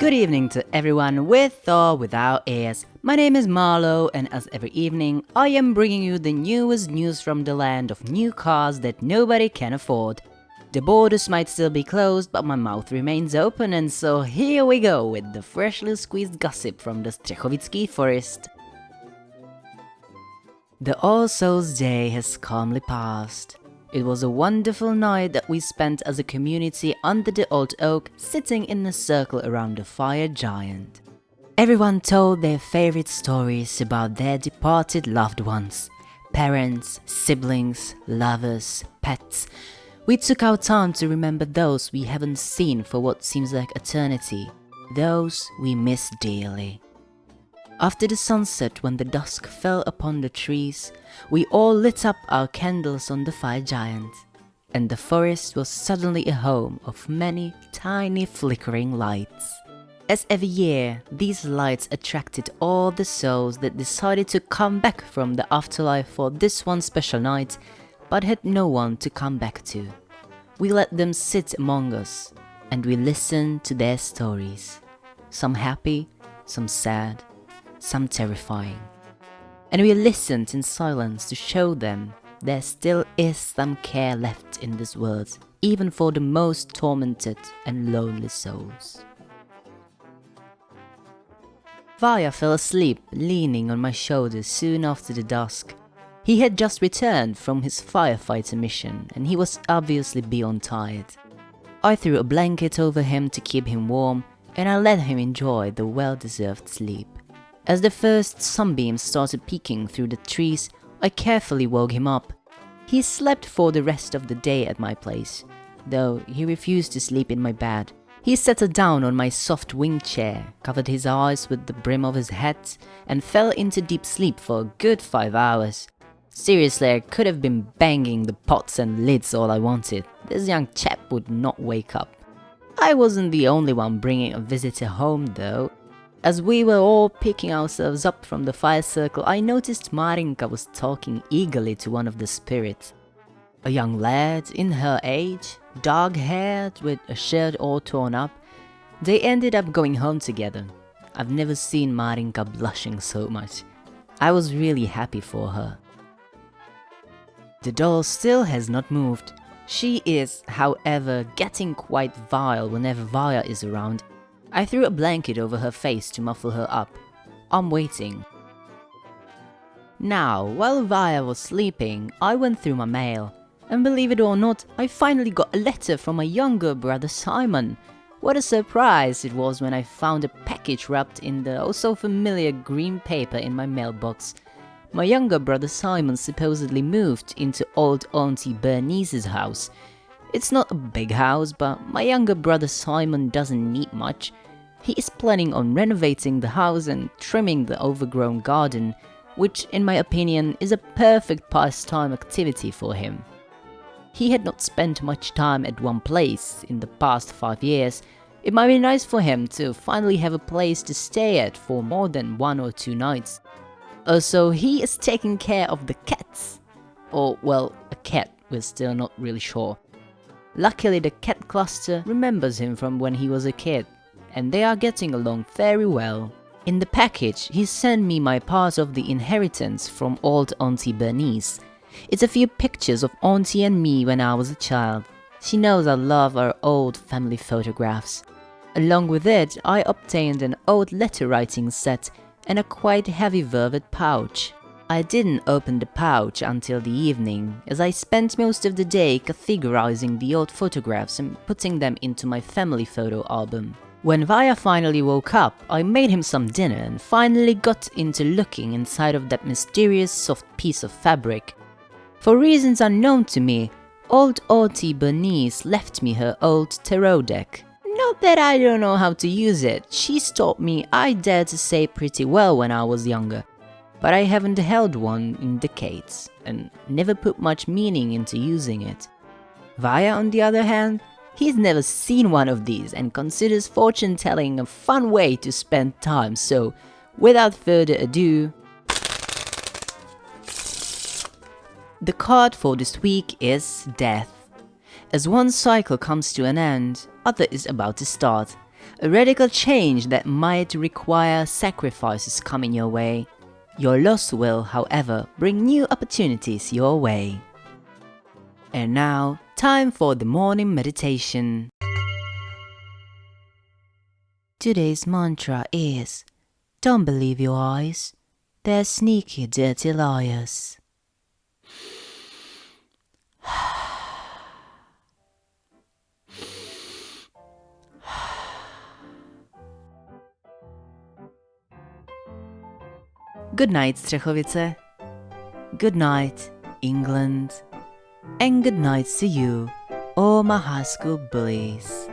Good evening to everyone with or without ears. My name is Marlo, and as every evening, I am bringing you the newest news from the land of new cars that nobody can afford. The borders might still be closed, but my mouth remains open, and so here we go with the freshly squeezed gossip from the Střechovicki forest. The All Souls Day has calmly passed. It was a wonderful night that we spent as a community under the old oak, sitting in a circle around the fire giant. Everyone told their favorite stories about their departed loved ones, parents, siblings, lovers, pets. We took our time to remember those we haven't seen for what seems like eternity, those we miss dearly. After the sunset, when the dusk fell upon the trees, we all lit up our candles on the fire giant, and the forest was suddenly a home of many tiny flickering lights. As every year, these lights attracted all the souls that decided to come back from the afterlife for this one special night, but had no one to come back to. We let them sit among us, and we listened to their stories, some happy, some sad, some terrifying. And we listened in silence to show them there still is some care left in this world, even for the most tormented and lonely souls. Vaya fell asleep leaning on my shoulder soon after the dusk. He had just returned from his firefighter mission and he was obviously beyond tired. I threw a blanket over him to keep him warm and I let him enjoy the well-deserved sleep. As the first sunbeams started peeking through the trees, I carefully woke him up. He slept for the rest of the day at my place, though he refused to sleep in my bed. He settled down on my soft wing chair, covered his eyes with the brim of his hat, and fell into deep sleep for a good 5 hours. Seriously, I could have been banging the pots and lids all I wanted. This young chap would not wake up. I wasn't the only one bringing a visitor home though. As we were all picking ourselves up from the fire circle, I noticed Marinka was talking eagerly to one of the spirits. A young lad in her age, dark-haired with a shirt all torn up. They ended up going home together. I've never seen Marinka blushing so much. I was really happy for her. The doll still has not moved. She is, however, getting quite vile whenever Vaya is around. I threw a blanket over her face to muffle her up. I'm waiting. Now, while Vaya was sleeping, I went through my mail. And believe it or not, I finally got a letter from my younger brother Simon. What a surprise it was when I found a package wrapped in the oh-so familiar green paper in my mailbox. My younger brother Simon supposedly moved into old Auntie Bernice's house. It's not a big house, but my younger brother Simon doesn't need much. He is planning on renovating the house and trimming the overgrown garden, which in my opinion is a perfect pastime activity for him. He had not spent much time at one place in the past 5 years. It might be nice for him to finally have a place to stay at for more than 1 or 2 nights. Also, he is taking care of the cats. Or, well, a cat, we're still not really sure. Luckily, the cat cluster remembers him from when he was a kid, and they are getting along very well. In the package, he sent me my part of the inheritance from old Auntie Bernice. It's a few pictures of Auntie and me when I was a child. She knows I love our old family photographs. Along with it, I obtained an old letter writing set and a quite heavy velvet pouch. I didn't open the pouch until the evening, as I spent most of the day categorizing the old photographs and putting them into my family photo album. When Vaya finally woke up, I made him some dinner and finally got into looking inside of that mysterious soft piece of fabric. For reasons unknown to me, old Auntie Bernice left me her old tarot deck. Not that I don't know how to use it, she's taught me I dare to say pretty well when I was younger. But I haven't held one in decades, and never put much meaning into using it. Vaya, on the other hand, he's never seen one of these and considers fortune-telling a fun way to spend time, so without further ado... The card for this week is Death. As one cycle comes to an end, other is about to start. A radical change that might require sacrifices coming your way. Your loss will, however, bring new opportunities your way. And now, time for the morning meditation. Today's mantra is, don't believe your eyes, they're sneaky, dirty liars. Good night, Střechovice. Good night, England. And good night to you, all my high school bullies.